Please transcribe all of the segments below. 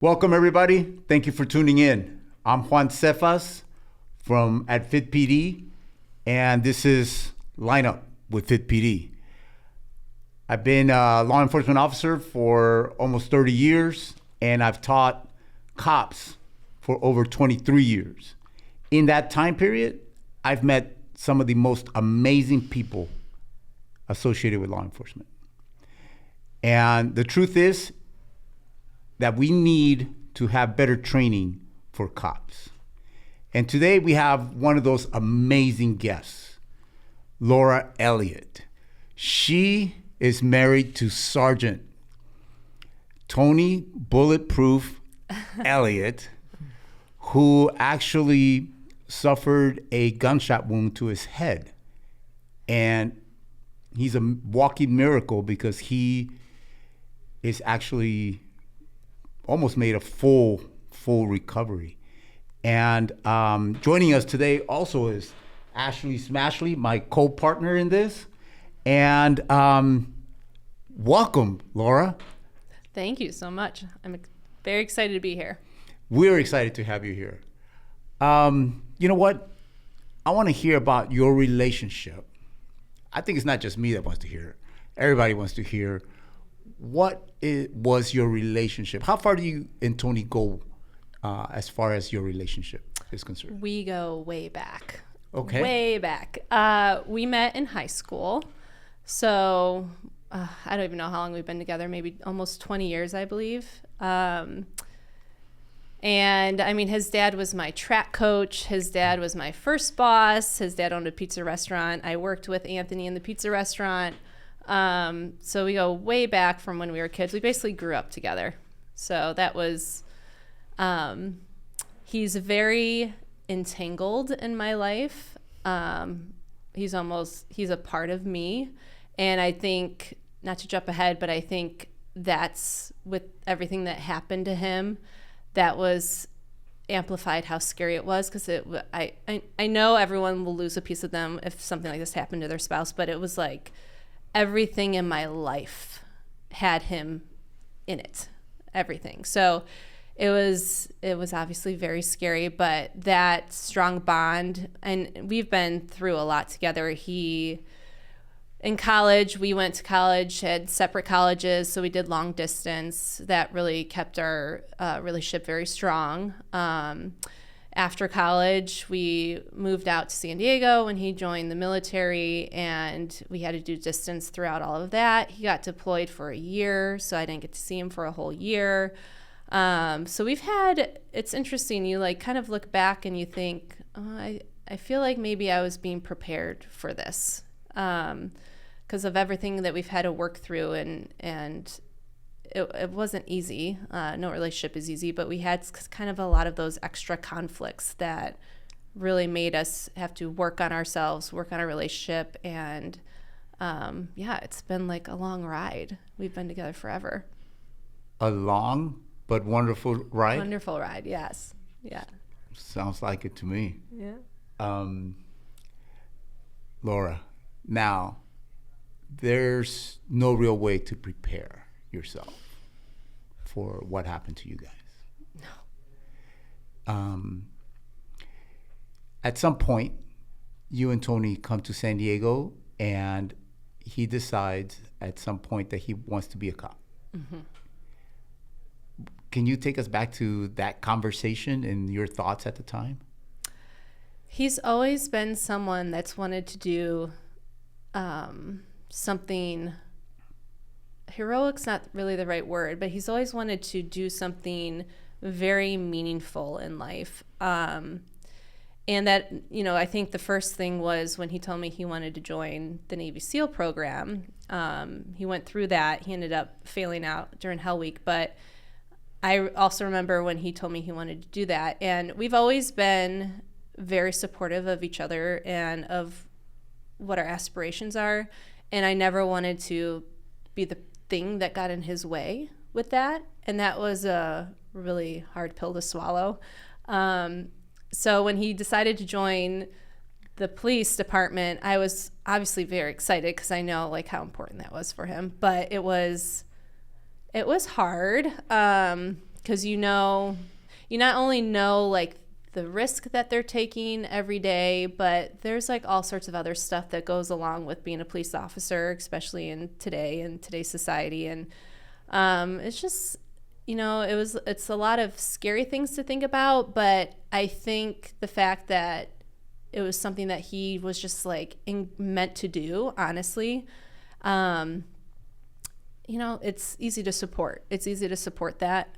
Welcome, everybody. Thank you for tuning in. I'm Juan Cephas from at Fit PD, and this is Lineup with Fit PD. I've been a law enforcement officer for almost 30 years, and I've taught cops for over 23 years. In that time period, I've met some of the most amazing people associated with law enforcement. And the truth is that we need to have better training for cops. And today we have one of those amazing guests, Laura Elliott. She is married to Sergeant Tony Bulletproof Elliott, who actually suffered a gunshot wound to his head. And he's a walking miracle because he is actually almost made a full recovery. And joining us today also is Ashley Smashley, my co-partner in this. And welcome, Laura. Thank you so much. I'm very excited to be here. We're excited to have you here. You know what? I want to hear about your relationship. I think it's not just me that wants to hear. Everybody wants to hear. What was your relationship? How far do you and Tony go as far as your relationship is concerned? We go way back. Okay. Way back. We met in high school. So I don't even know how long we've been together, maybe almost 20 years, I believe. And I mean, his dad was my track coach. His dad was my first boss. His dad owned a pizza restaurant. I worked with Anthony in the pizza restaurant. So we go way back from when we were kids. We basically grew up together. So that was, he's very entangled in my life. He's a part of me. And I think, not to jump ahead, but I think that's with everything that happened to him, that was amplified how scary it was. Because I know everyone will lose a piece of them if something like this happened to their spouse, but it was like, everything in my life had him in it, everything. So it was obviously very scary, but that strong bond, and we've been through a lot together. In college, we went to college, had separate colleges, so we did long distance. That really kept our relationship very strong. After college, we moved out to San Diego when he joined the military, and we had to do distance throughout all of that. He got deployed for a year, so I didn't get to see him for a whole year. So it's interesting. You like kind of look back and you think, I feel like maybe I was being prepared for this because of everything that we've had to work through, and it wasn't easy. No relationship is easy, but we had kind of a lot of those extra conflicts that really made us have to work on ourselves, work on our relationship. And it's been like a long ride. We've been together forever. A long but wonderful ride? Wonderful ride, yes. Yeah. Sounds like it to me. Yeah. Laura, now, there's no real way to prepare yourself for what happened to you guys. No. At some point, you and Tony come to San Diego, and he decides at some point that he wants to be a cop. Mm-hmm. Can you take us back to that conversation and your thoughts at the time? He's always been someone that's wanted to do something. Heroic's not really the right word, but he's always wanted to do something very meaningful in life. And that, I think the first thing was when he told me he wanted to join the Navy SEAL program. He went through that. He ended up failing out during Hell Week. But I also remember when he told me he wanted to do that. And we've always been very supportive of each other and of what our aspirations are. And I never wanted to be the thing that got in his way with that. And that was a really hard pill to swallow. So when he decided to join the police department, I was obviously very excited because I know like how important that was for him. But it was hard. because you not only know like the risk that they're taking every day, but there's like all sorts of other stuff that goes along with being a police officer, especially in today's society. And it's just, it's a lot of scary things to think about, but I think the fact that it was something that he was just like meant to do, honestly, it's easy to support. It's easy to support that.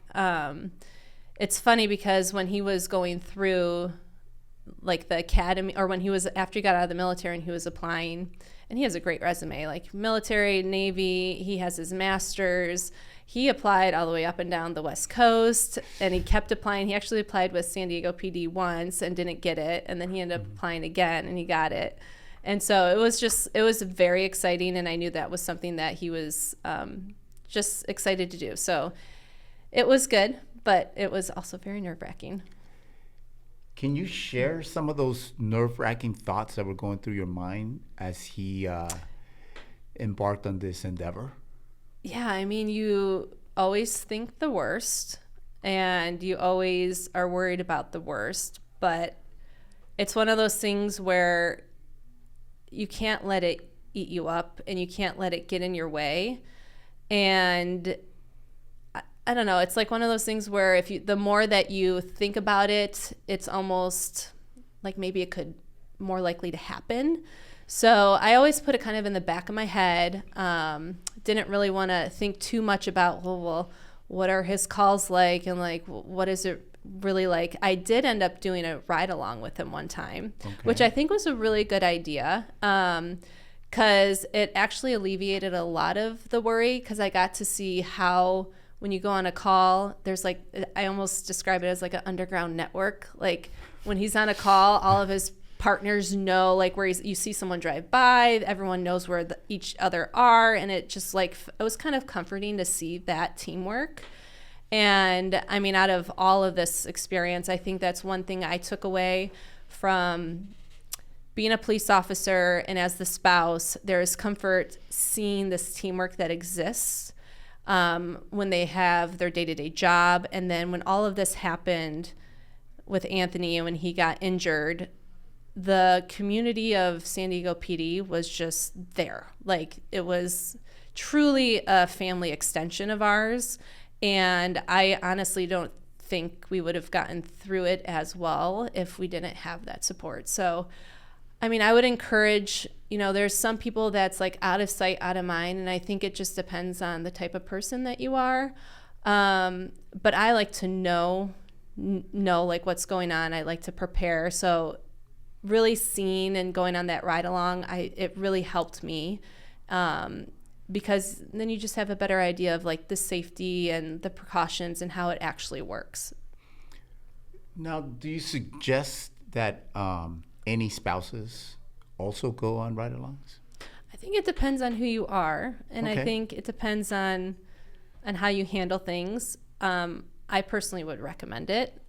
It's funny because when he was going through like the academy, or after he got out of the military and he was applying, and he has a great resume, like military, Navy, he has his master's. He applied all the way up and down the West Coast, and he kept applying. He actually applied with San Diego PD once and didn't get it, and then he ended up applying again and he got it. And so it was very exciting, and I knew that was something that he was just excited to do. So it was good, but it was also very nerve-wracking. Can you share some of those nerve-wracking thoughts that were going through your mind as he embarked on this endeavor? Yeah, I mean, you always think the worst, and you always are worried about the worst, but it's one of those things where you can't let it eat you up, and you can't let it get in your way. And I don't know, it's like one of those things where the more that you think about it, it's almost like maybe it could more likely to happen. So I always put it kind of in the back of my head. Didn't really want to think too much about, well, what are his calls like, and like, what is it really like? I did end up doing a ride along with him one time, which I think was a really good idea, because it actually alleviated a lot of the worry, because I got to see how when you go on a call, there's like, I almost describe it as like an underground network. Like when he's on a call, all of his partners know, like where you see someone drive by, everyone knows where each other are. And it just like, it was kind of comforting to see that teamwork. And I mean, out of all of this experience, I think that's one thing I took away from being a police officer. And as the spouse, there's comfort seeing this teamwork that exists when they have their day-to-day job. And then when all of this happened with Anthony and when he got injured, the community of San Diego PD was just there. Like it was truly a family extension of ours. And I honestly don't think we would have gotten through it as well if we didn't have that support. So, I mean, I would encourage, there's some people that's like out of sight, out of mind. And I think it just depends on the type of person that you are. But I like to know like what's going on. I like to prepare. So really seeing and going on that ride along, it really helped me, because then you just have a better idea of like the safety and the precautions and how it actually works. Now, do you suggest that any spouses also go on ride-alongs? I think it depends on who you are, and Okay. I think it depends on how you handle things. I personally would recommend it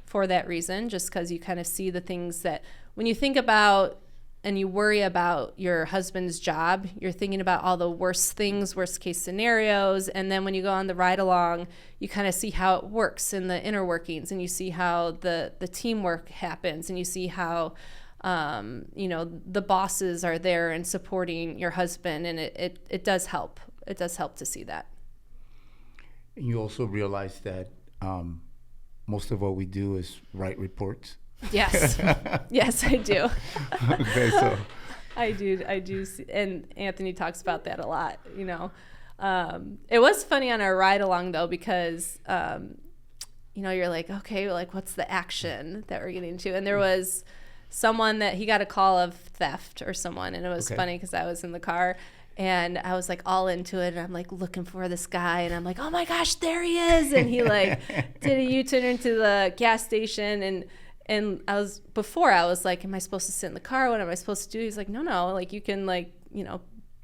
for that reason, just because you kind of see the things that when you think about and you worry about your husband's job, you're thinking about all the worst things, worst case scenarios. And then when you go on the ride along, you kind of see how it works in the inner workings, and you see how the teamwork happens, and you see how, the bosses are there and supporting your husband. And it does help. It does help to see that. And you also realize that most of what we do is write reports. Yes. Yes, I do. Okay, so I do see, and Anthony talks about that a lot, It was funny on our ride along though, because you're like, okay, like what's the action that we're getting to? And there was someone that he got a call of theft or someone, and it was funny because I was in the car and I was like all into it, and I'm like looking for this guy, and I'm like, oh my gosh, there he is. And he like did a U-turn into the gas station, and I was like, am I supposed to sit in the car? What am I supposed to do? He's like, no, like you can like,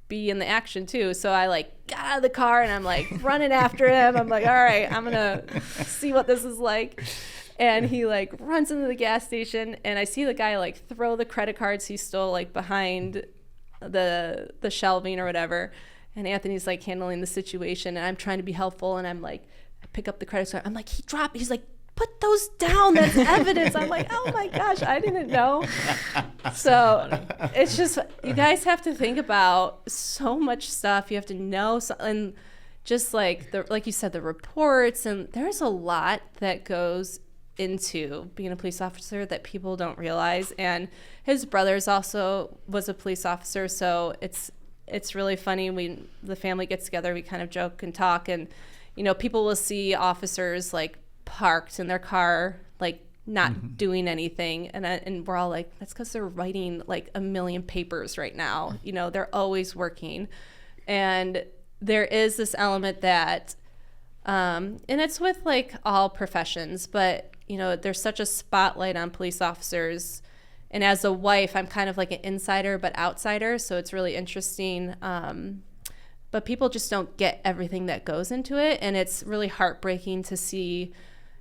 be in the action too. So I like got out of the car and I'm like running after him. I'm like, all right, I'm going to see what this is like. And he like runs into the gas station, and I see the guy like throw the credit cards he stole like behind the shelving or whatever. And Anthony's like handling the situation, and I'm trying to be helpful, and I'm like pick up the credit card. I'm like, he's like, put those down. That's evidence. I'm like, oh my gosh, I didn't know. So it's just, you guys have to think about so much stuff. You have to know, and just like you said, the reports, and there's a lot that goes into being a police officer that people don't realize. And his brother's also was a police officer, so it's really funny. The family gets together, we kind of joke and talk, and people will see officers like parked in their car, like not doing anything, and we're all like, that's because they're writing like a million papers right now. They're always working. And there is this element that and it's with like all professions, but there's such a spotlight on police officers, and as a wife, I'm kind of like an insider but outsider, so it's really interesting. But people just don't get everything that goes into it, and it's really heartbreaking to see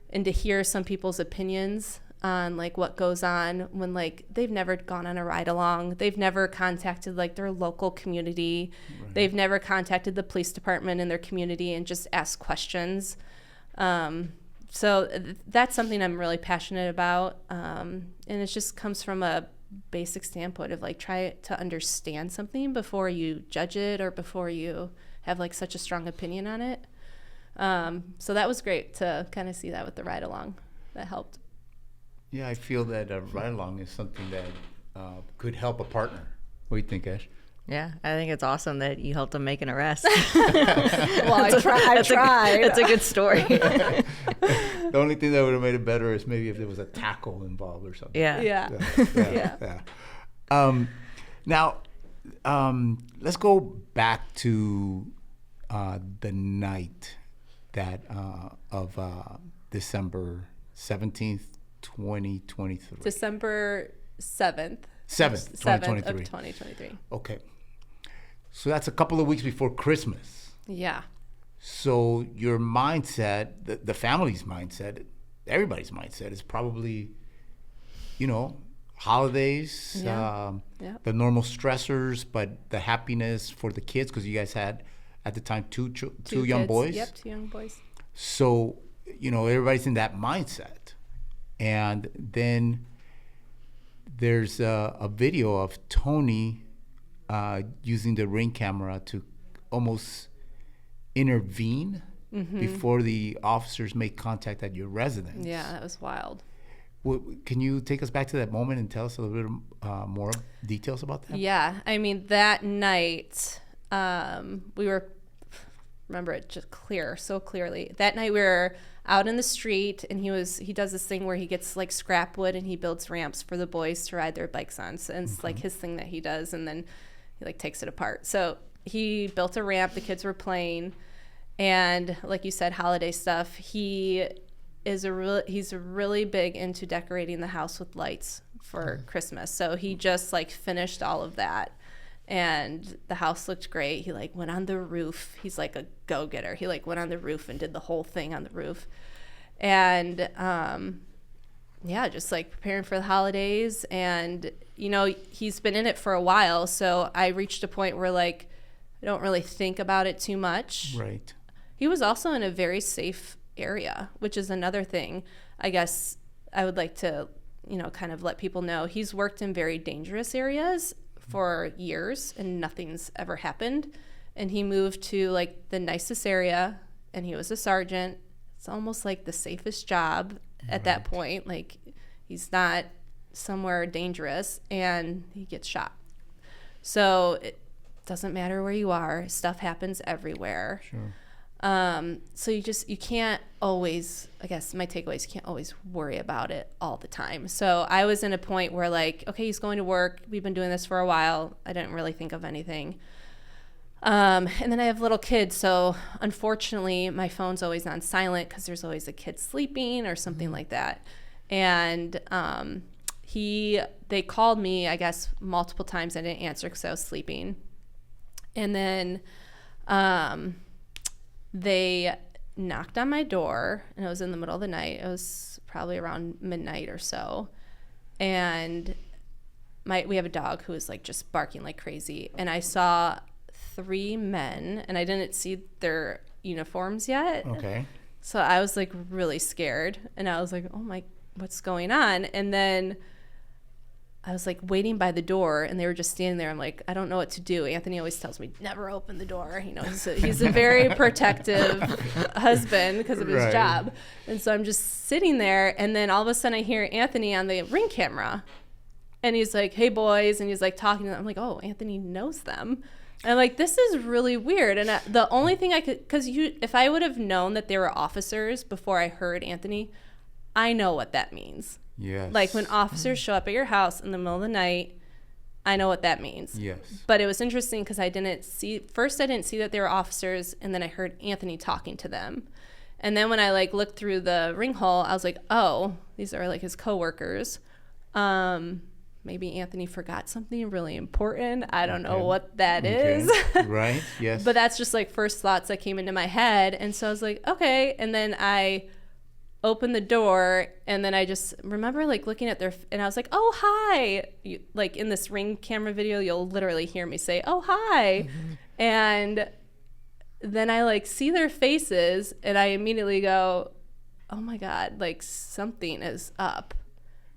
and to hear some people's opinions on like what goes on when like they've never gone on a ride along, they've never contacted like their local community, right. They've never contacted the police department in their community and just asked questions. So that's something I'm really passionate about, and it just comes from a basic standpoint of like, try to understand something before you judge it or before you have like such a strong opinion on it. So that was great to kind of see that with the ride along. That helped. Yeah, I feel that a ride along is something that could help a partner. What do you think, Ash? Yeah, I think it's awesome that you helped him make an arrest. Well, I tried. That's a good story. The only thing that would have made it better is maybe if there was a tackle involved or something. Yeah. Now, let's go back to the night that of December 17th, 2023. December 7th. 2023. Of 2023. Okay. So that's a couple of weeks before Christmas. Yeah. So your mindset, the family's mindset, everybody's mindset is probably, holidays, the normal stressors, but the happiness for the kids, because you guys had, at the time, two young kids. boys. Yep, 2 young boys. So, everybody's in that mindset. And then there's a video of Tony using the Ring camera to almost intervene before the officers make contact at your residence. Yeah, that was wild. Can you take us back to that moment and tell us a little bit more details about that? Yeah, I mean, that night, we were, remember it just so clearly. That night we were out in the street, and he does this thing where he gets like scrap wood and he builds ramps for the boys to ride their bikes on. So it's like his thing that he does, and then he like takes it apart. So he built a ramp, the kids were playing, and like you said, holiday stuff. He's really big into decorating the house with lights for Christmas. So he just like finished all of that, and the house looked great. He like went on the roof. He's like a go-getter. He like went on the roof and did the whole thing on the roof. And just like preparing for the holidays. And he's been in it for a while, so I reached a point where like I don't really think about it too much. Right. He was also in a very safe area, which is another thing I guess I would like to kind of let people know. He's worked in very dangerous areas for years and nothing's ever happened, and he moved to like the nicest area, and he was a sergeant. It's almost like the safest job at that point. Like, he's not somewhere dangerous, and he gets shot. So it doesn't matter where you are, stuff happens everywhere. Sure. So you can't always, I guess my takeaway is, you can't always worry about it all the time. So I was in a point where like, okay, he's going to work. We've been doing this for a while. I didn't really think of anything. And then I have little kids. So unfortunately my phone's always on silent because there's always a kid sleeping or something like that. And, they called me, I guess, multiple times. I didn't answer because I was sleeping. And then, they knocked on my door, and it was in the middle of the night. It was probably around midnight or so. And we have a dog who was like just barking like crazy. And I saw 3 men, and I didn't see their uniforms yet. Okay. So I was like really scared, and I was like, oh my, what's going on? And then I was like waiting by the door, and they were just standing there. I'm like, I don't know what to do. Anthony always tells me, never open the door. You know, he's a very protective husband because of his Right. job. And so I'm just sitting there, and then all of a sudden I hear Anthony on the Ring camera, and he's like, hey boys, and he's like talking to them. I'm like, oh, Anthony knows them. And I'm like, this is really weird. And the only thing I could, because if I would have known that they were officers before I heard Anthony, I know what that means. Yes. Like when officers show up at your house in the middle of the night, I know what that means. Yes. But it was interesting because I didn't see that they were officers, and then I heard Anthony talking to them. And then when I like looked through the ring hole, I was like, oh, these are like his coworkers. Maybe Anthony forgot something really important. I don't know what that is. Right. Yes. But that's just like first thoughts that came into my head. And so I was like, okay. And then I opened the door, and then I just remember like looking at and I was like, oh, hi. Like in this Ring camera video, you'll literally hear me say, oh, hi. Mm-hmm. And then I like see their faces, and I immediately go, oh my God, like something is up.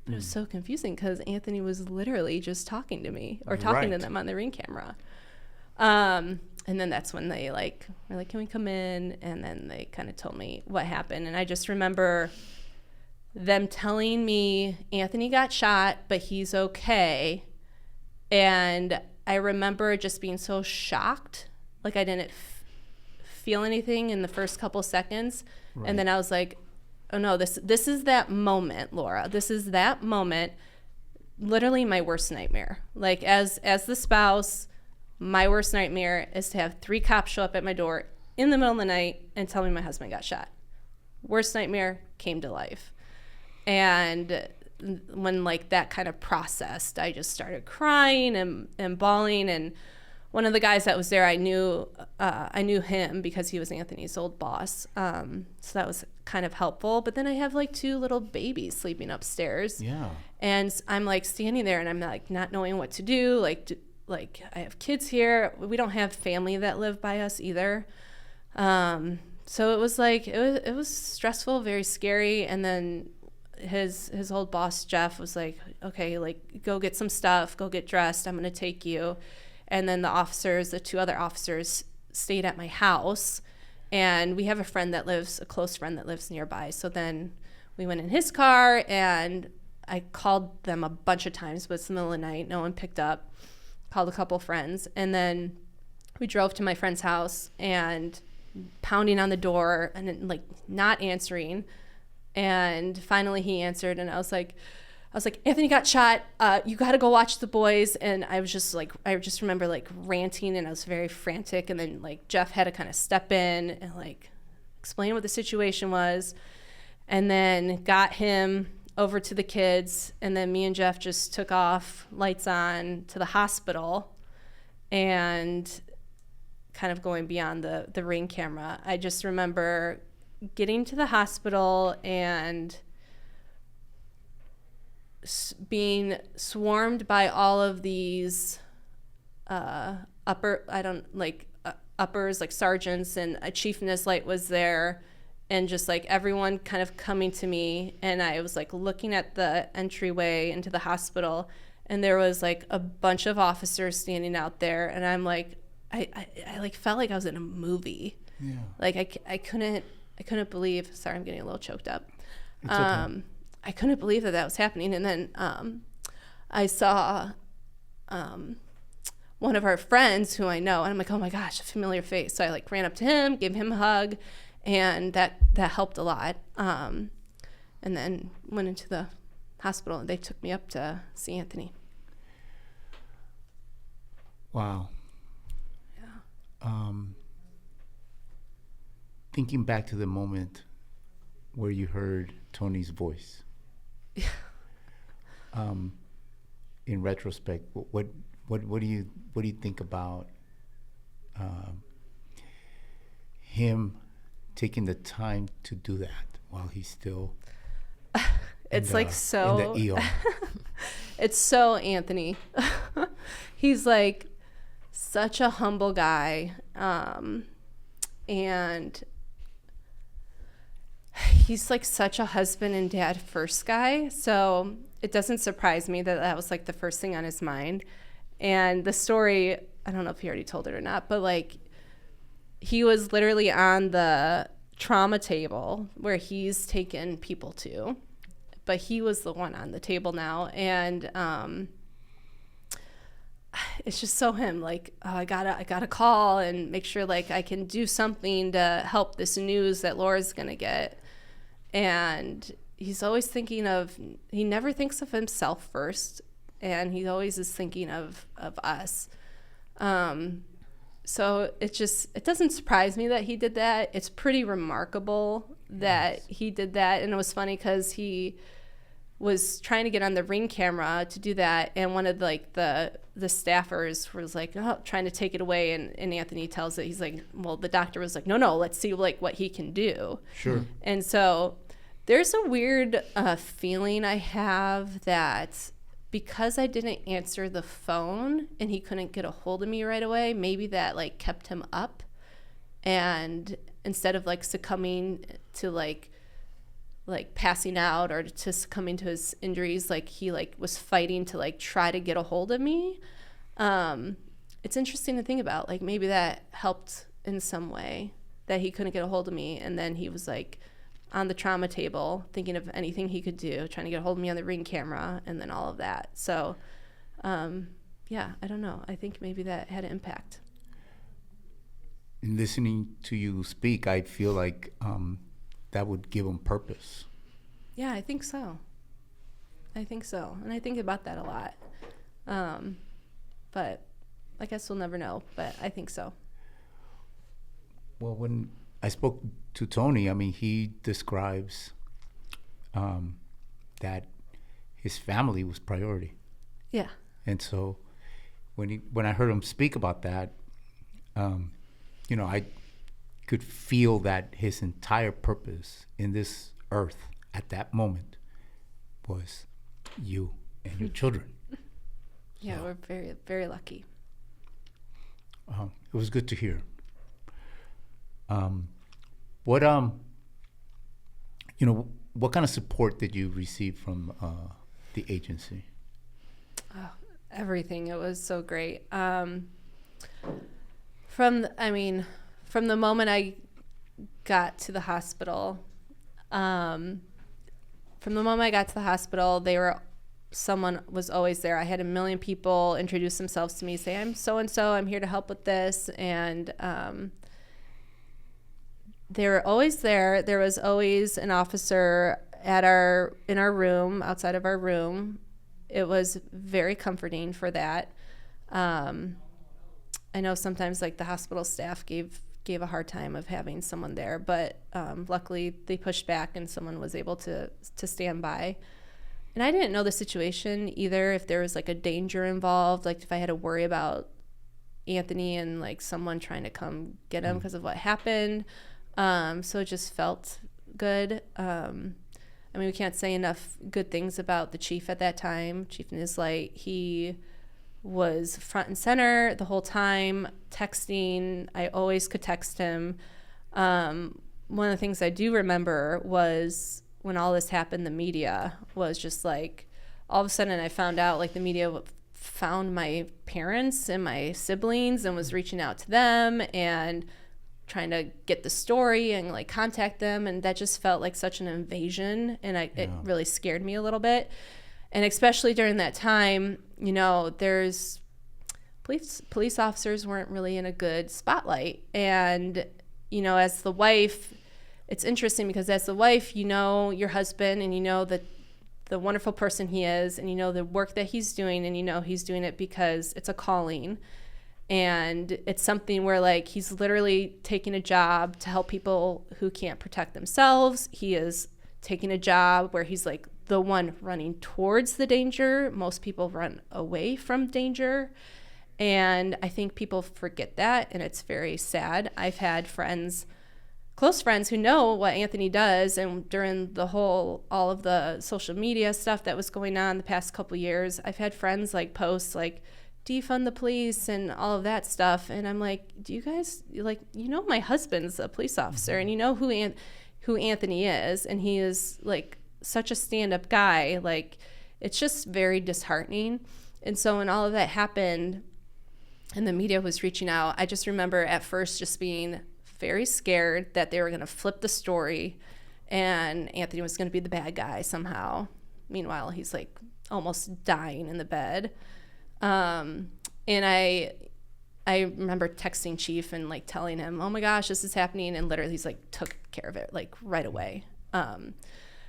But it was so confusing because Anthony was literally just talking to me or talking to them on the Ring camera. And then that's when they like were like, can we come in? And then they kind of told me what happened. And I just remember them telling me Anthony got shot, but he's okay. And I remember just being so shocked. Like I didn't feel anything in the first couple seconds. Right. And then I was like, oh no, this is that moment, Laura. This is that moment. Literally my worst nightmare. Like as the spouse, my worst nightmare is to have 3 cops show up at my door in the middle of the night and tell me my husband got shot. Worst nightmare came to life. And when like that kind of processed, I just started crying and bawling. And one of the guys that was there, I knew him because he was Anthony's old boss. So that was kind of helpful. But then I have like 2 little babies sleeping upstairs. Yeah. And I'm like standing there, and I'm like not knowing what to do. Like I have kids here. We don't have family that live by us either. So it was like, it was stressful, very scary. And then his old boss, Jeff, was like, okay, like go get some stuff, go get dressed. I'm going to take you. And then the 2 other officers stayed at my house, and we have a close friend that lives nearby. So then we went in his car, and I called them a bunch of times, but it's the middle of the night. No one picked up. Called a couple friends, and then we drove to my friend's house and pounding on the door and like not answering. And finally he answered, and I was like, Anthony got shot. You got to go watch the boys. And I was just like, I just remember like ranting, and I was very frantic. And then like Jeff had to kind of step in and like explain what the situation was, and then got him over to the kids, and then me and Jeff just took off, lights on, to the hospital, and kind of going beyond the Ring camera. I just remember getting to the hospital and being swarmed by all of these uppers, like sergeants, and a chief Nislight was there. And just like everyone kind of coming to me, and I was like looking at the entryway into the hospital, and there was like a bunch of officers standing out there, and I'm like, I like felt like I was in a movie. Yeah. Like I couldn't believe. Sorry, I'm getting a little choked up. It's okay. I couldn't believe that was happening, and then I saw one of our friends who I know, and I'm like, oh my gosh, a familiar face. So I like ran up to him, gave him a hug. And that helped a lot. And then went into the hospital, and they took me up to see Anthony. Wow. Yeah. Thinking back to the moment where you heard Tony's voice. Yeah. In retrospect, what do you think about him taking the time to do that while he's still it's like so in the ER? It's so Anthony. He's like such a humble guy, and he's like such a husband and dad first guy. So it doesn't surprise me that that was like the first thing on his mind. And the story, I don't know if he already told it or not, but like he was literally on the trauma table where he's taken people to, but he was the one on the table now. And it's just so him, like, oh, I gotta call and make sure like I can do something to help this news that Laura's gonna get. And he's always thinking of, he never thinks of himself first, and he always is thinking of us. So it doesn't surprise me that he did that. It's pretty remarkable that he did that. And it was funny because he was trying to get on the Ring camera to do that, and one of like the staffers was like, oh, trying to take it away, and Anthony tells it, he's like, well, the doctor was like, no, let's see like what he can do. Sure. And so there's a weird feeling I have that because I didn't answer the phone and he couldn't get a hold of me right away, maybe that like kept him up, and instead of like succumbing to like passing out or to succumbing to his injuries, like he like was fighting to like try to get a hold of me. It's interesting to think about, like maybe that helped in some way that he couldn't get a hold of me, and then he was like on the trauma table thinking of anything he could do, trying to get a hold of me on the Ring camera, and then all of that. So yeah, I don't know, I think maybe that had an impact. In listening to you speak, I feel like that would give him purpose. Yeah, I think so. And I think about that a lot. But I guess we'll never know, but I think so. Well, when I spoke to Tony, I mean, he describes that his family was priority. Yeah. And so when I heard him speak about that, I could feel that his entire purpose in this earth at that moment was you and your children. Yeah, So, we're very, very lucky. it was good to hear. What kind of support did you receive from the agency? Oh, everything. It was so great. From the moment I got to the hospital, someone was always there. I had a million people introduce themselves to me, say, I'm so-and-so, I'm here to help with this. And they were always there. There was always an officer in our room, outside of our room. It was very comforting for that. I know sometimes like the hospital staff gave a hard time of having someone there, but luckily they pushed back and someone was able to stand by. And I didn't know the situation either, if there was like a danger involved, like if I had to worry about Anthony and like someone trying to come get him because of what happened. So it just felt good. We can't say enough good things about the chief at that time, Chief Nislight. He was front and center the whole time, texting. I always could text him. One of the things I do remember was when all this happened, the media was just like, all of a sudden I found out like the media found my parents and my siblings and was reaching out to them and trying to get the story and like contact them. And that just felt like such an invasion. And it really scared me a little bit. And especially during that time, there's police officers weren't really in a good spotlight. And, as the wife, it's interesting because as the wife, your husband and the wonderful person he is, and the work that he's doing, and he's doing it because it's a calling. And it's something where like he's literally taking a job to help people who can't protect themselves. He is taking a job where he's like the one running towards the danger. Most people run away from danger. And I think people forget that, and it's very sad. I've had close friends who know what Anthony does, and during all of the social media stuff that was going on the past couple of years, I've had friends like post like defund the police and all of that stuff. And I'm like, do you guys my husband's a police officer, and who who Anthony is, and he is like such a stand-up guy. Like, it's just very disheartening. And so when all of that happened and the media was reaching out, I just remember at first just being very scared that they were going to flip the story and Anthony was going to be the bad guy somehow. Meanwhile, he's like almost dying in the bed. And I remember texting Chief and like telling him, oh my gosh, this is happening. And literally he's like took care of it like right away.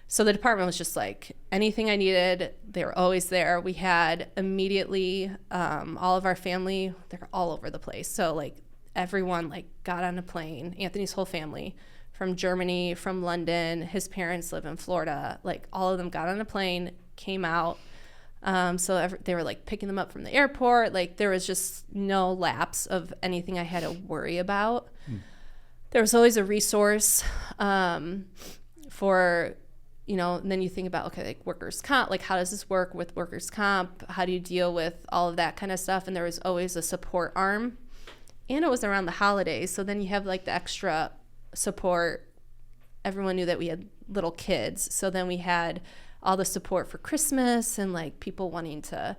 So the department was just like anything I needed, they were always there. We had immediately all of our family, they're all over the place. So like everyone like got on a plane, Anthony's whole family from Germany, from London, his parents live in Florida, like all of them got on a plane, came out. They were like picking them up from the airport. Like there was just no lapse of anything I had to worry about. There was always a resource for, you know, and then you think about, okay, like workers' comp, like how does this work with workers' comp? How do you deal with all of that kind of stuff? And there was always a support arm. And it was around the holidays. So then you have like the extra support. Everyone knew that we had little kids. So then we had all the support for Christmas and like people wanting to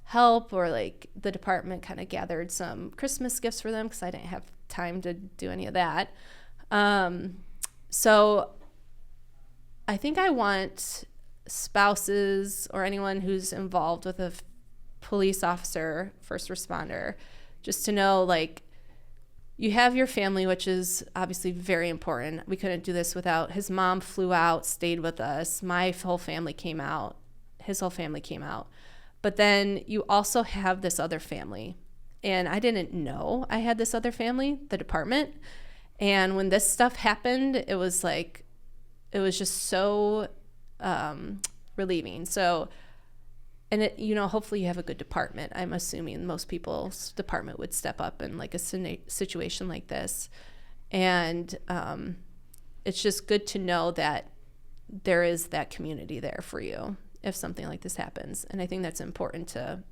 help, or like the department kind of gathered some Christmas gifts for them because I didn't have time to do any of that. So I think I want spouses or anyone who's involved with a police officer, first responder, just to know like you have your family, which is obviously very important. We couldn't do this without his mom flew out, stayed with us. My whole family came out. His whole family came out. But then you also have this other family. And I didn't know I had this other family, the department. And when this stuff happened, it was like, it was just so relieving. So, and it, you know, hopefully you have a good department. I'm assuming most people's department would step up in like a situation like this. And it's just good to know that there is that community there for you if something like this happens. And I think that's important to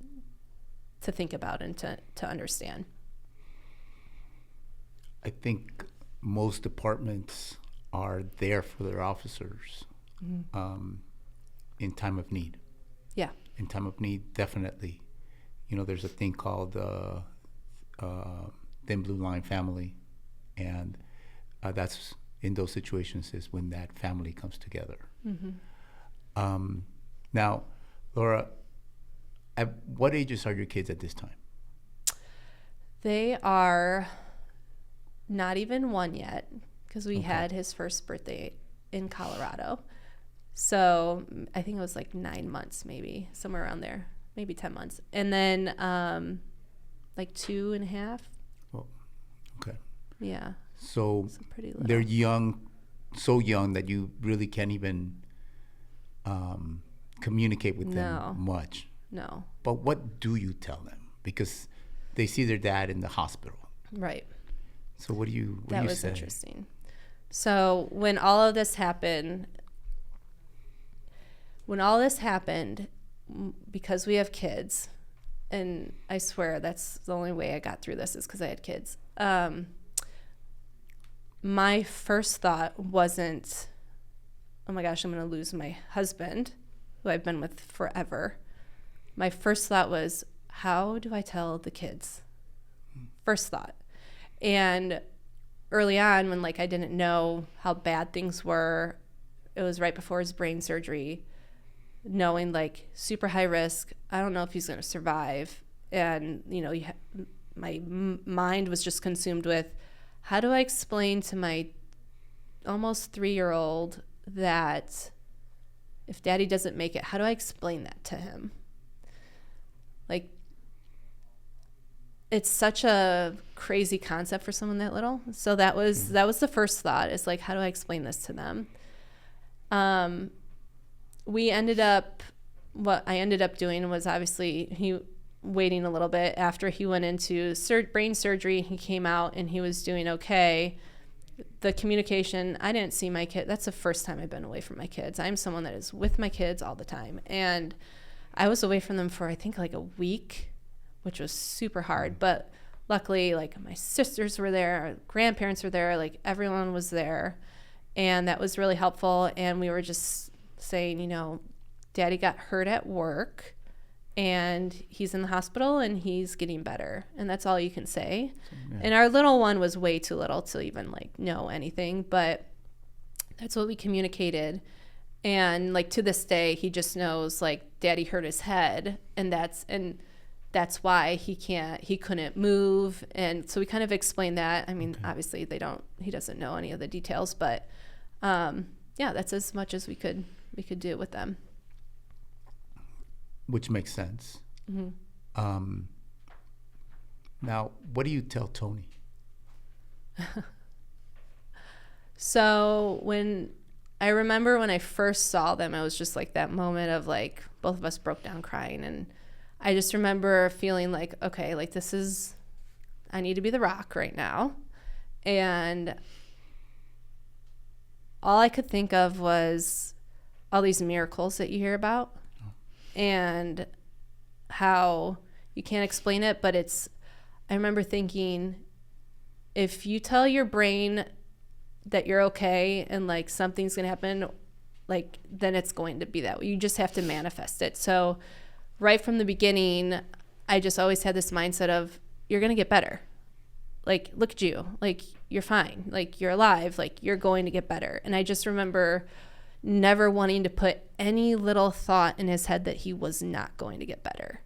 think about and to understand. I think most departments are there for their officers in time of need. Yeah. In time of need, definitely. You know, there's a thing called Thin Blue Line family, and that's in those situations is when that family comes together. Mm-hmm. Now, Laura, at what ages are your kids at this time? They are not even one yet because we had his first birthday in Colorado. So I think it was like 9 months, maybe somewhere around there, maybe 10 months. And then like 2.5. Well, okay. Yeah. So pretty little. they're young, so young that you really can't even communicate with them much. No. But what do you tell them? Because they see their dad in the hospital. Right. So what do you say? That was interesting. So when all of this happened, because we have kids, and I swear that's the only way I got through this is because I had kids. My first thought wasn't, oh my gosh, I'm going to lose my husband, who I've been with forever. My first thought was, how do I tell the kids? First thought. And early on, when like I didn't know how bad things were, it was right before his brain surgery, knowing like super high risk. I don't know if he's going to survive. And, you know, my mind was just consumed with, how do I explain to my almost 3-year-old that if daddy doesn't make it, how do I explain that to him? Like, it's such a crazy concept for someone that little. So that was the first thought, is like, how do I explain this to them? What I ended up doing was obviously waiting a little bit after he went into brain surgery. He came out and he was doing okay. The communication, I didn't see my kid. That's the first time I've been away from my kids. I'm someone that is with my kids all the time. And I was away from them for, I think, like a week, which was super hard. But luckily, like, my sisters were there, our grandparents were there, like, everyone was there. And that was really helpful. And we were just saying, you know, Daddy got hurt at work and he's in the hospital and he's getting better. And that's all you can say. Yeah. And our little one was way too little to even like know anything, but that's what we communicated. And like to this day, he just knows like Daddy hurt his head, and that's why he couldn't move. And so we kind of explained that. I mean, obviously he doesn't know any of the details, but yeah, that's as much as we could do with them. Which makes sense. Mm-hmm. Now, what do you tell Tony? So I remember when I first saw them, it was just like that moment of like both of us broke down crying. And I just remember feeling like, okay, like I need to be the rock right now. And all I could think of was all these miracles that you hear about and how you can't explain it, but I remember thinking, if you tell your brain that you're okay and like something's gonna happen, like then it's going to be that way. You just have to manifest it. So right from the beginning, I just always had this mindset of, you're gonna get better. Like, look at you, like you're fine, like you're alive, like you're going to get better. And I just remember never wanting to put any little thought in his head that he was not going to get better.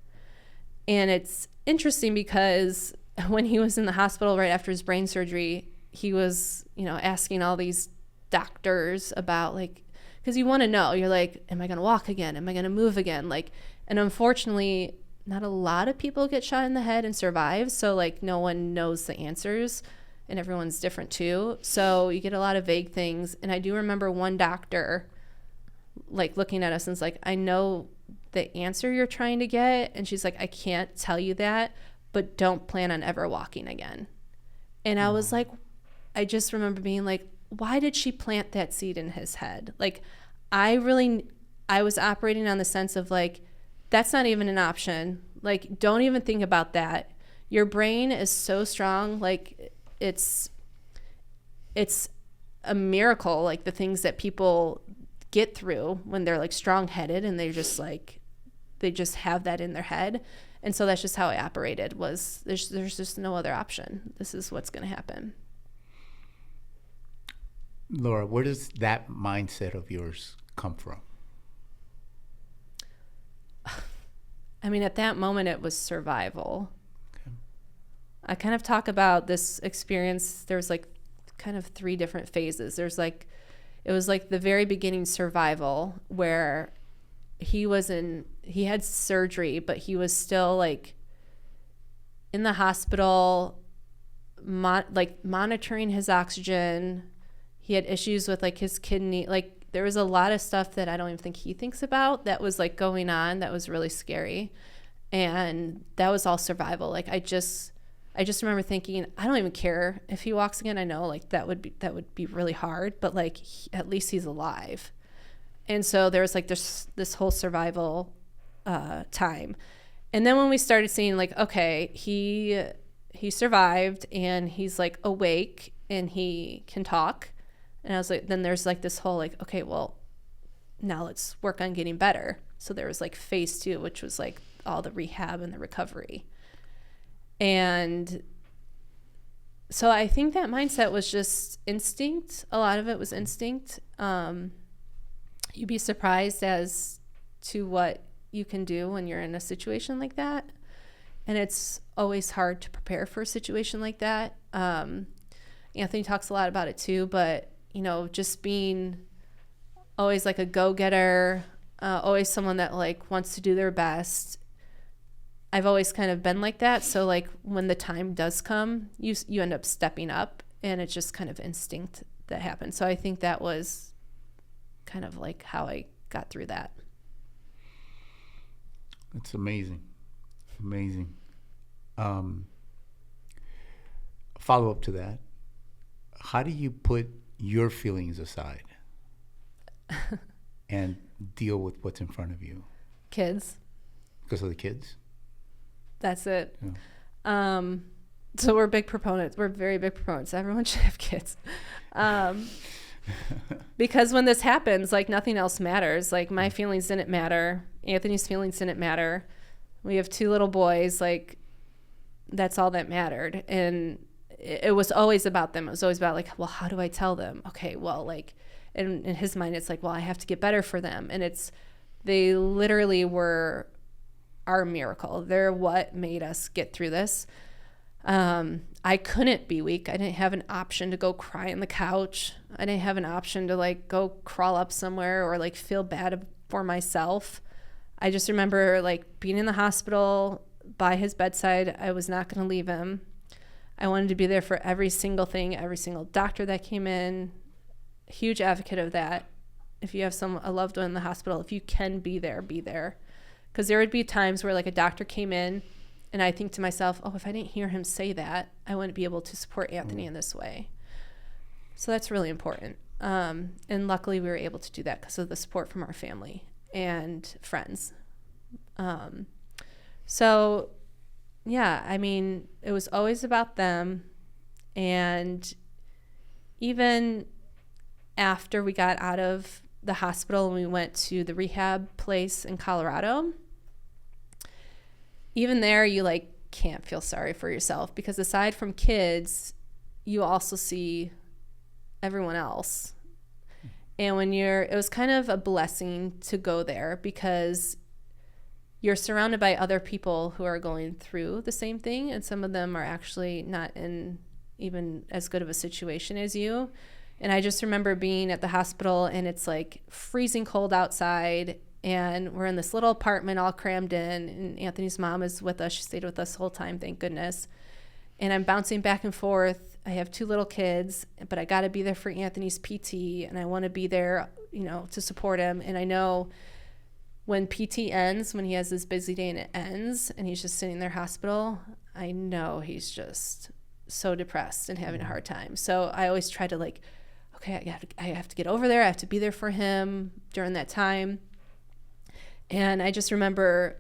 And it's interesting because when he was in the hospital right after his brain surgery, he was, you know, asking all these doctors about like, because you want to know, you're like, am I going to walk again? Am I going to move again? Like, and unfortunately, not a lot of people get shot in the head and survive. So like no one knows the answers, and everyone's different too. So you get a lot of vague things. And I do remember one doctor like looking at us and was like, I know the answer you're trying to get. And she's like, I can't tell you that, but don't plan on ever walking again. And I was like, I just remember being like, why did she plant that seed in his head? Like, I was operating on the sense of like, that's not even an option. Like, don't even think about that. Your brain is so strong. Like, it's a miracle, like the things that people get through when they're like strong-headed and they just have that in their head. And so that's just how I operated, was there's just no other option. This is what's going to happen. Laura, where does that mindset of yours come from? I mean, at that moment, it was survival. Okay. I kind of talk about this experience. There's like kind of 3 different phases. It was like the very beginning survival, where he had surgery, but he was still like in the hospital, monitoring his oxygen. He had issues with like his kidney. Like there was a lot of stuff that I don't even think he thinks about that was like going on that was really scary. And that was all survival. Like I just remember thinking, I don't even care if he walks again. I know like that would be really hard, but like at least he's alive. And so there was like this whole survival time. And then when we started seeing like, okay, he survived and he's like awake and he can talk. And I was like, then there's like this whole like, okay, well, now let's work on getting better. So there was like phase 2, which was like all the rehab and the recovery. And so I think that mindset was just instinct. A lot of it was instinct. You'd be surprised as to what you can do when you're in a situation like that. And it's always hard to prepare for a situation like that. Anthony talks a lot about it too, but you know, just being always like a go-getter, always someone that like wants to do their best. I've always kind of been like that. So like when the time does come, you end up stepping up, and it's just kind of instinct that happens. So I think that was kind of like how I got through that. It's amazing. Amazing. Follow up to that. How do you put your feelings aside and deal with what's in front of you? Kids. Because of the kids? That's it. Yeah. So we're big proponents. We're very big proponents. Everyone should have kids. Because when this happens, like nothing else matters. Like my feelings didn't matter. Anthony's feelings didn't matter. We have 2 little boys. Like that's all that mattered. And it was always about them. It was always about like, well, how do I tell them? Okay, well, like in his mind, it's like, well, I have to get better for them. And they literally were our miracle. They're what made us get through this. I couldn't be weak. I didn't have an option to go cry on the couch. I didn't have an option to like go crawl up somewhere or like feel bad for myself. I just remember like being in the hospital by his bedside. I was not going to leave him. I wanted to be there for every single thing, every single doctor that came in. Huge advocate of that. If you have a loved one in the hospital, if you can be there, be there. Because there would be times where like a doctor came in and I think to myself, oh, if I didn't hear him say that, I wouldn't be able to support Anthony in this way. So that's really important. And luckily we were able to do that because of the support from our family and friends. So yeah, I mean, it was always about them. And even after we got out of the hospital and we went to the rehab place in Colorado, even there you like can't feel sorry for yourself because aside from kids, you also see everyone else. And it was kind of a blessing to go there because you're surrounded by other people who are going through the same thing. And some of them are actually not in even as good of a situation as you. And I just remember being at the hospital and it's like freezing cold outside and we're in this little apartment all crammed in and Anthony's mom is with us. She stayed with us the whole time, thank goodness. And I'm bouncing back and forth. I have 2 little kids, but I got to be there for Anthony's PT and I want to be there, to support him. And I know when PT ends, when he has this busy day and it ends and he's just sitting there hospital, I know he's just so depressed and having a hard time. So I always try to like, okay, I have to get over there. I have to be there for him during that time. And I just remember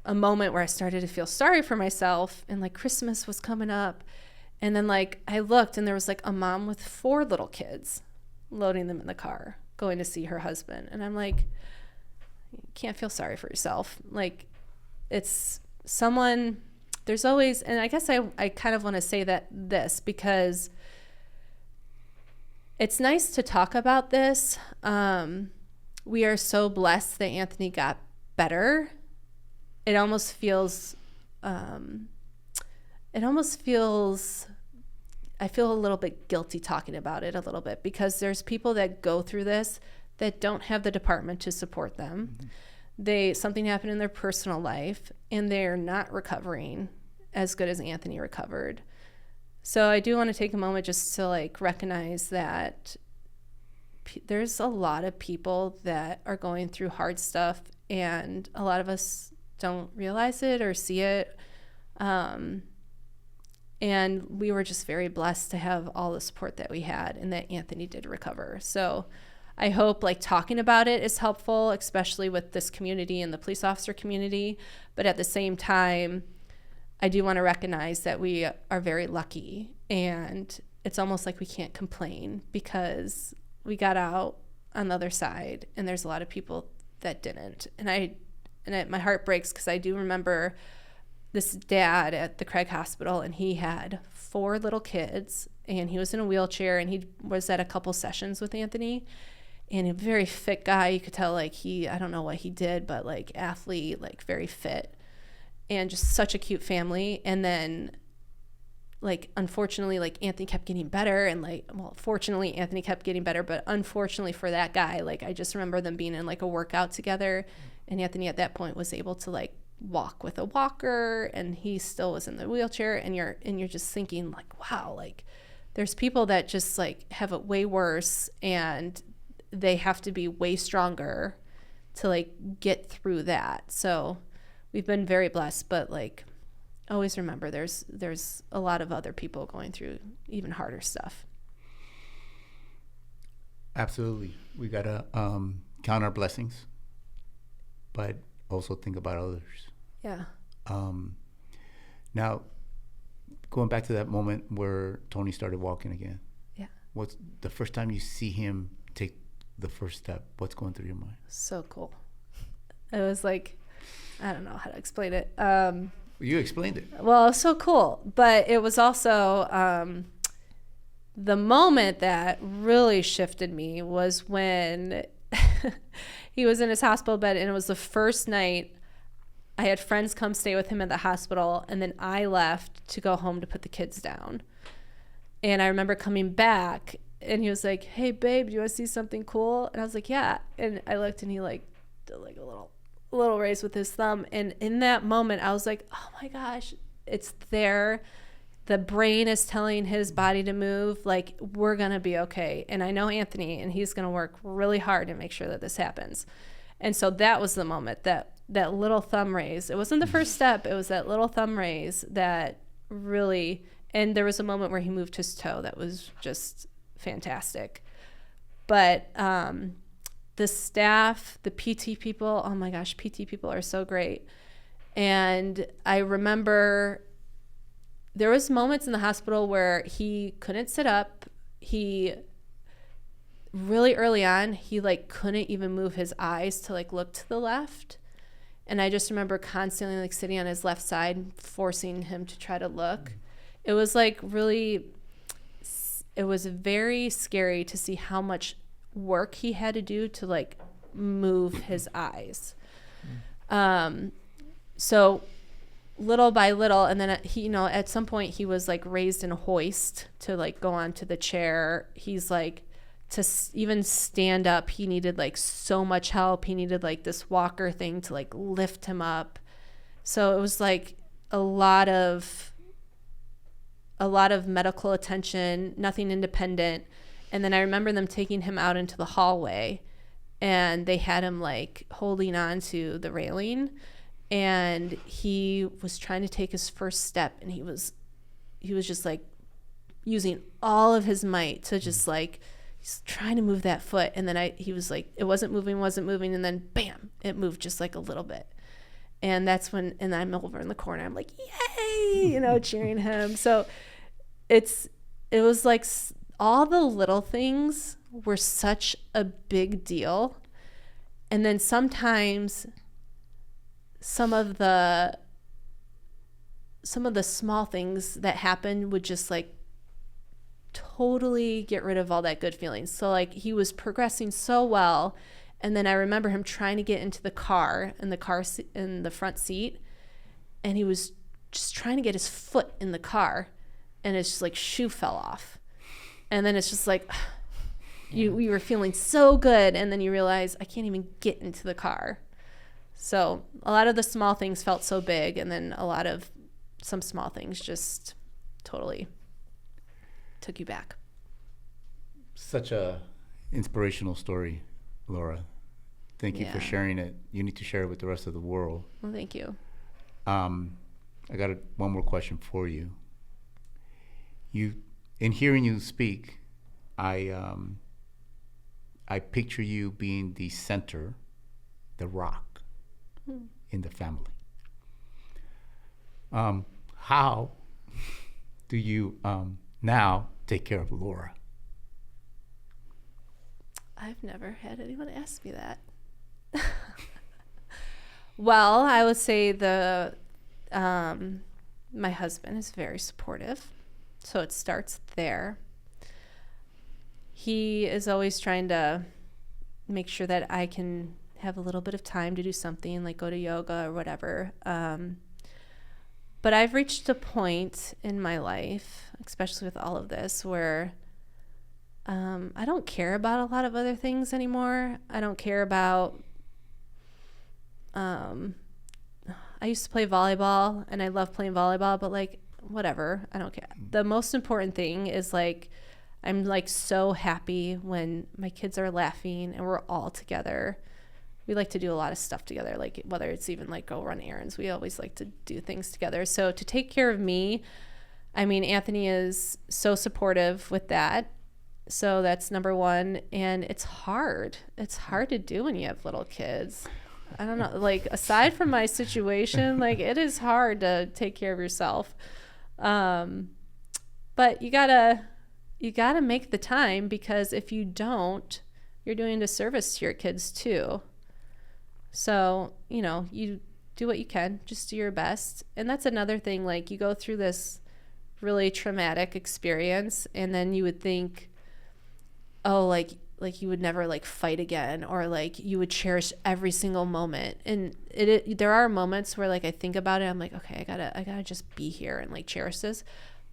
a moment where I started to feel sorry for myself and like Christmas was coming up. And then like I looked and there was like a mom with 4 little kids loading them in the car, going to see her husband. And I'm like, you can't feel sorry for yourself. Like it's someone, there's always, and I guess I kind of want to say this because it's nice to talk about this. We are so blessed that Anthony got better. It almost feels, I feel a little bit guilty talking about it a little bit because there's people that go through this that don't have the department to support them. Mm-hmm. Something happened in their personal life and they're not recovering as good as Anthony recovered. So I do want to take a moment just to like recognize that there's a lot of people that are going through hard stuff and a lot of us don't realize it or see it. And we were just very blessed to have all the support that we had and that Anthony did recover. So I hope like talking about it is helpful, especially with this community and the police officer community. But at the same time, I do want to recognize that we are very lucky and it's almost like we can't complain because we got out on the other side and there's a lot of people that didn't. And my heart breaks because I do remember this dad at the Craig Hospital and he had 4 little kids and he was in a wheelchair and he was at a couple sessions with Anthony and a very fit guy. You could tell like I don't know what he did, but like athlete, like very fit. And just such a cute family. And then like unfortunately like Anthony kept getting better and like fortunately Anthony kept getting better, but unfortunately for that guy, like I just remember them being in like a workout together and Anthony at that point was able to like walk with a walker and he still was in the wheelchair and you're just thinking like, wow, like there's people that just like have it way worse and they have to be way stronger to like get through that. So we've been very blessed, but like always remember there's a lot of other people going through even harder stuff. Absolutely. We got to count our blessings, but also think about others. Yeah. Now, going back to that moment where Tony started walking again. Yeah. what's the first time you see him take the first step? What's going through your mind? So cool. It was like, I don't know how to explain it. You explained it. Well, so cool. But it was also the moment that really shifted me was when he was in his hospital bed, and it was the first night I had friends come stay with him at the hospital, and then I left to go home to put the kids down. And I remember coming back, and he was like, "Hey, babe, do you want to see something cool?" And I was like, "Yeah." And I looked, and he like did like a little raise with his thumb. And in that moment, I was like, "Oh my gosh, it's there. The brain is telling his body to move. Like, we're going to be okay." And I know Anthony, and he's going to work really hard to make sure that this happens. And so that was the moment, that little thumb raise. It wasn't the first step. It was that little thumb raise that really, and there was a moment where he moved his toe that was just fantastic. But the staff, the PT people, oh my gosh, PT people are so great. And I remember there was moments in the hospital where he couldn't sit up. He really early on, he like couldn't even move his eyes to like look to the left. And I just remember constantly like sitting on his left side, forcing him to try to look. It was like really, it was very scary to see how much work he had to do to like move his eyes. So little by little, and then he, you know, at some point he was like raised in a hoist to like go onto the chair. He's like, to even stand up, he needed like so much help. He needed like this walker thing to like lift him up. So it was like a lot of medical attention, nothing independent. And then I remember them taking him out into the hallway, and they had him like holding on to the railing, and he was trying to take his first step, and he was just like using all of his might to just like, he's trying to move that foot. And then he was like, it wasn't moving. And then bam, it moved just like a little bit. And that's when, and I'm over in the corner, I'm like, yay, you know, cheering him. So it was like all the little things were such a big deal. And then sometimes some of the small things that happened would just like totally get rid of all that good feelings. So like he was progressing so well, and then I remember him trying to get into the car, in the front seat, and he was just trying to get his foot in the car, and it's just like shoe fell off. And then it's just like we were feeling so good, and then you realize I can't even get into the car. So a lot of the small things felt so big, and then a lot of some small things just totally took you back. Such a inspirational story, Laura. Thank you for sharing it. You need to share it with the rest of the world. Well, thank you. I got one more question for you. In hearing you speak, I picture you being the center, the rock in the family. How do you now take care of Laura? I've never had anyone ask me that. Well, I would say my husband is very supportive, so it starts there. He is always trying to make sure that I can have a little bit of time to do something, like go to yoga or whatever. But I've reached a point in my life, especially with all of this, where I don't care about a lot of other things anymore. I don't care about, I used to play volleyball, and I love playing volleyball, but like, whatever, I don't care. The most important thing is like, I'm like so happy when my kids are laughing and we're all together. We like to do a lot of stuff together, like whether it's even like go run errands, we always like to do things together. So to take care of me, I mean, Anthony is so supportive with that. So that's number one. And it's hard. It's hard to do when you have little kids. I don't know, like aside from my situation, like it is hard to take care of yourself. But you gotta you got to make the time, because if you don't, you're doing a disservice to your kids too. So, you do what you can, just do your best. And that's another thing, like you go through this really traumatic experience and then you would think, oh, like you would never like fight again, or like you would cherish every single moment. And there are moments where like I think about it, I'm like, okay, I gotta just be here and like cherish this.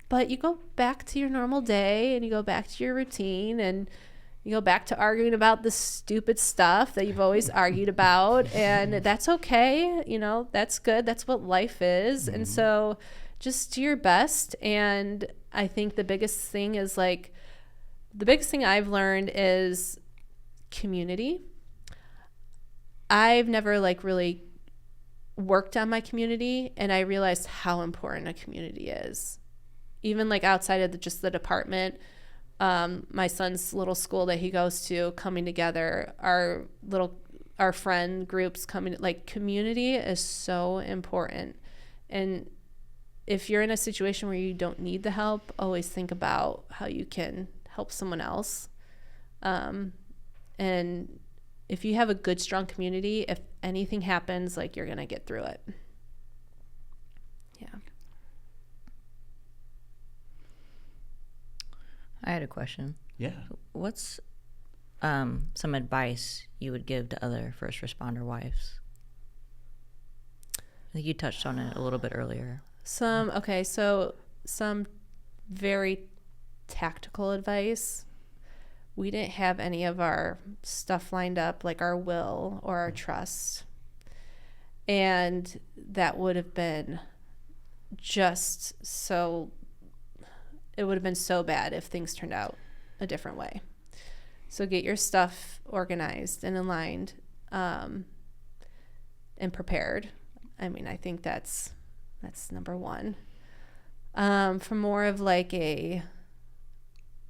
But you go back to your normal day and you go back to your routine and you go back to arguing about the stupid stuff that you've always argued about. And that's okay. That's good. That's what life is. And so just do your best. And I think the biggest thing I've learned is community. I've never like really worked on my community, and I realized how important a community is. Even like outside of just the department, my son's little school that he goes to, coming together, our friend groups coming, like community is so important. And if you're in a situation where you don't need the help, always think about how you can help someone else. And if you have a good, strong community, if anything happens, like you're going to get through it. Yeah. I had a question. Yeah. What's some advice you would give to other first responder wives? I think you touched on it a little bit earlier. Some very tactical advice. We didn't have any of our stuff lined up, like our will or our trust. And that would have been it would have been so bad if things turned out a different way. So get your stuff organized and aligned, and prepared. I mean, I think that's number one. From more of like a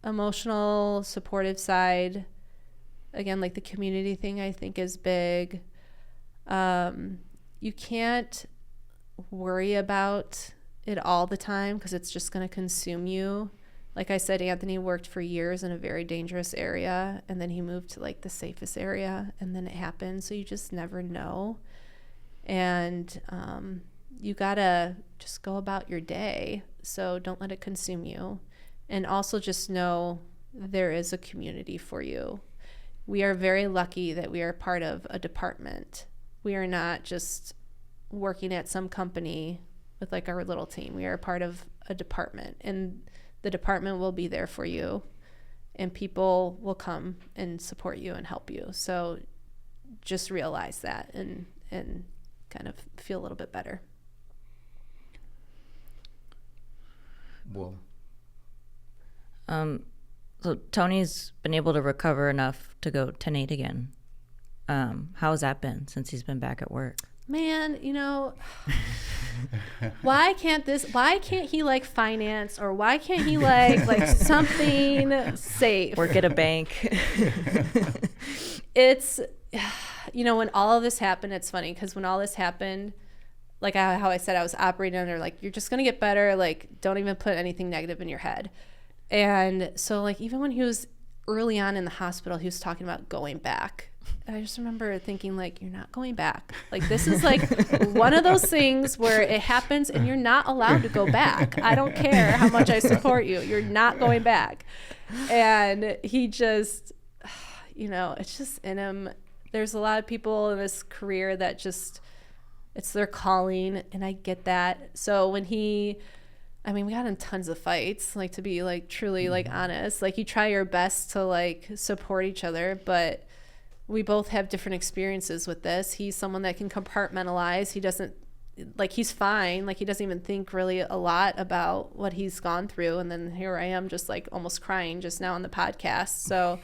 emotional, supportive side, again, like the community thing I think is big. You can't worry about it all the time because it's just going to consume you. Like I said, Anthony worked for years in a very dangerous area, and then he moved to like the safest area, and then it happened. So you just never know. And you gotta just go about your day. So don't let it consume you. And also just know there is a community for you. We are very lucky that we are part of a department. We are not just working at some company with like our little team. We are part of a department, and the department will be there for you, and people will come and support you and help you. So just realize that and kind of feel a little bit better. Well, so Tony's been able to recover enough to go 10-8 again. How has that been since he's been back at work? Man, why can't he like finance, or why can't he like something safe? Work at a bank. It's, when all of this happened, it's funny because when all this happened, like how I said I was operating under like, you're just going to get better. Like, don't even put anything negative in your head. And so like, even when he was early on in the hospital, he was talking about going back. And I just remember thinking like, you're not going back. Like, this is like one of those things where it happens and you're not allowed to go back. I don't care how much I support you. You're not going back. And he just, it's just in him. There's a lot of people in this career that just, it's their calling, and I get that. So when we got in tons of fights, like, to be like truly like honest, like you try your best to like support each other, but we both have different experiences with this. He's someone that can compartmentalize. He doesn't, like, he's fine. Like, he doesn't even think really a lot about what he's gone through. And then here I am just like almost crying just now on the podcast. So,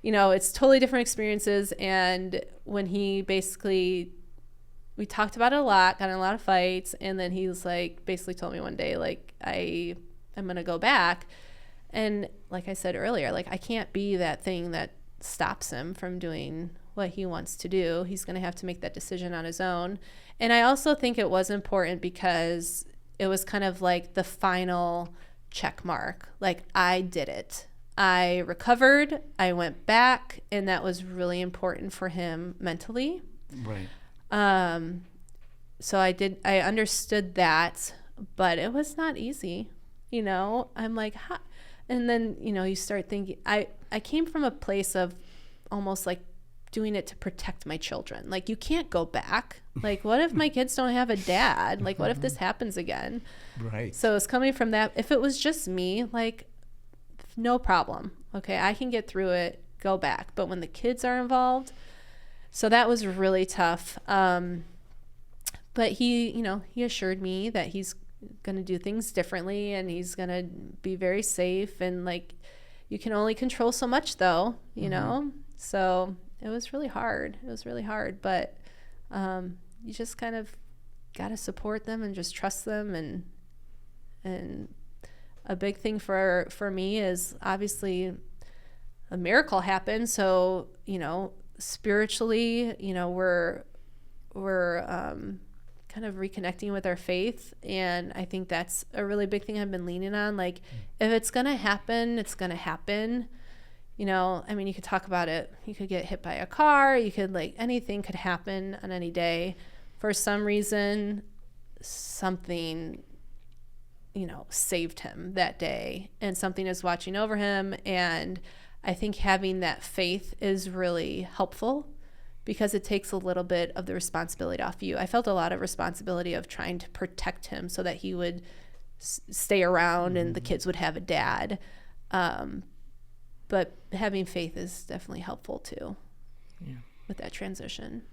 it's totally different experiences. And when he we talked about it a lot, got in a lot of fights. And then he was like, basically told me one day, like, I'm going to go back. And like I said earlier, like, I can't be that thing that stops him from doing what he wants to do. He's going to have to make that decision on his own. And I also think it was important because it was kind of like the final check mark. Like, I did it. I recovered, I went back, and that was really important for him mentally. Right. So I understood that, but it was not easy. You know, I'm like, ha. And then, you know, you start thinking, I came from a place of almost like doing it to protect my children. Like, you can't go back. Like, what if my kids don't have a dad? Like, what if this happens again? Right. So it's coming from that. If it was just me, like, no problem. Okay, I can get through it, go back. But when the kids are involved, so that was really tough. But he, you know, he assured me that he's going to do things differently and he's going to be very safe. And like, you can only control so much though, you know? So it was really hard. It was really hard, but you just kind of got to support them and just trust them. And a big thing for me is obviously a miracle happened. So, you know, spiritually, you know, we're kind of reconnecting with our faith. And I think that's a really big thing I've been leaning on. Like, if it's going to happen, it's going to happen. You know, I mean, you could talk about it. You could get hit by a car. You could, like, anything could happen on any day. For some reason, something, you know, saved him that day, and something is watching over him. And I think having that faith is really helpful because it takes a little bit of the responsibility off you. I felt a lot of responsibility of trying to protect him so that he would stay around and the kids would have a dad. But having faith is definitely helpful too, with that transition.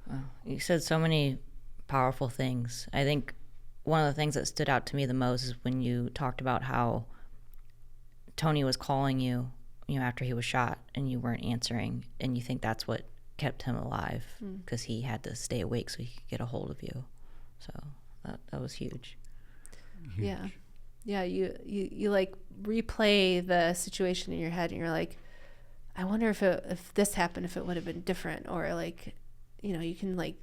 Wow. You said so many powerful things. I think one of the things that stood out to me the most is when you talked about how Tony was calling you, you know, after he was shot and you weren't answering, and you think that's what kept him alive because he had to stay awake so he could get a hold of you. So that was huge. Yeah. You like replay the situation in your head and you're like, I wonder if this happened, if it would have been different. Or like, you know, you can like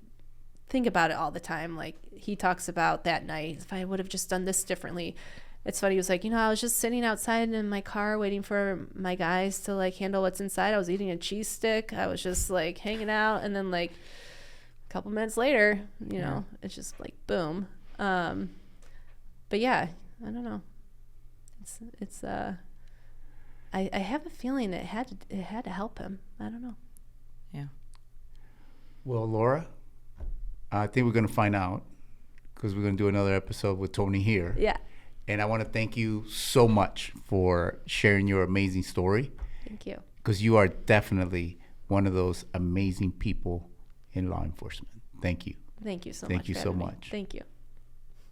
think about it all the time. Like, he talks about that night, if I would have just done this differently. It's funny. He was like, you know, I was just sitting outside in my car waiting for my guys to like handle what's inside. I was eating a cheese stick. I was just like hanging out. And then like a couple minutes later, you know, it's just like boom. But yeah, I don't know. It's I have a feeling it had to help him. I don't know. Yeah. Well, Laura, I think we're going to find out because we're going to do another episode with Tony here. Yeah. And I want to thank you so much for sharing your amazing story. Thank you. Because you are definitely one of those amazing people in law enforcement. Thank you. Thank you so much. Thank you for so having me. much. Thank you.